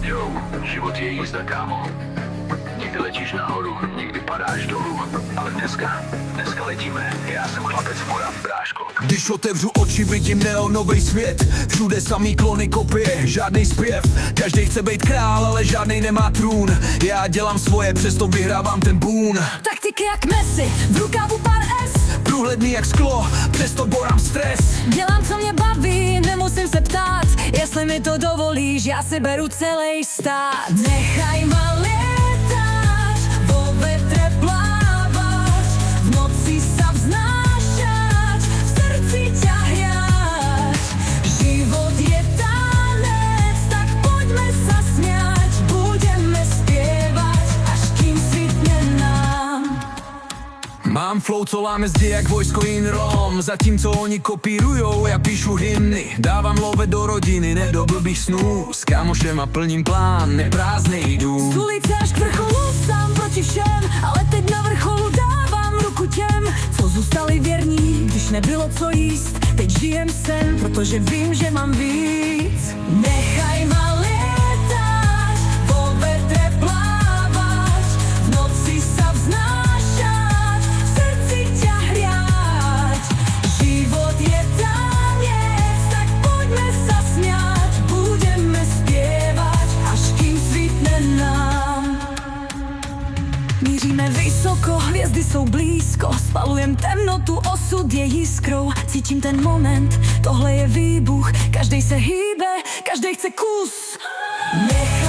Jo, život je jízda, kámo. Někdy letíš nahoru, někdy padáš dolů. Ale dneska letíme. Já jsem chlapec Morav, bráško. Když otevřu oči, vidím neonovej svět. Všude samý klony kopie, žádnej zpěv. Každý chce být král, ale žádnej nemá trůn. Já dělám svoje, přesto vyhrávám ten bůn. Taktiky jak Messi, v rukávu pár S. Průhledný jak sklo, přesto borám stres. Dělám, co mě baví, nemusím se ptát. Jestli mi to dovolíš, já si beru celý stát. Nechaj ma lietat, vo vetre plávať, v noci sa vznášať, v srdci ťa hriať. Život je tanec, tak poďme sa smiať, budeme spievať, až kým svitne nám. Mám flow, co láme zdi jak vojsko Inrom. Zatímco oni kopírujou, já píšu hymny. Dávám love do rodiny, ne do blbých snů. S kámošem a plním plán, neprázdnej dům. Z ulice až k vrcholu, sám proti všem. Ale teď na vrcholu dávám ruku těm, co zůstali věrní, když nebylo co jíst. Teď žijem sen, protože vím, že mám víc. Nechaj ma lietat, vo vetre plávať, v noci sa vznášať, v srdci ťa hriať. Život je tanec, tak poďme sa smiať, budeme spievať, až kým svitne nám. Míříme vysoko, hvězdy jsou blízko, spalujem temnotu, osud je jiskrou. Cítím ten moment, tohle je výbuch, každej se hýbe, každej chce kus. Nechaj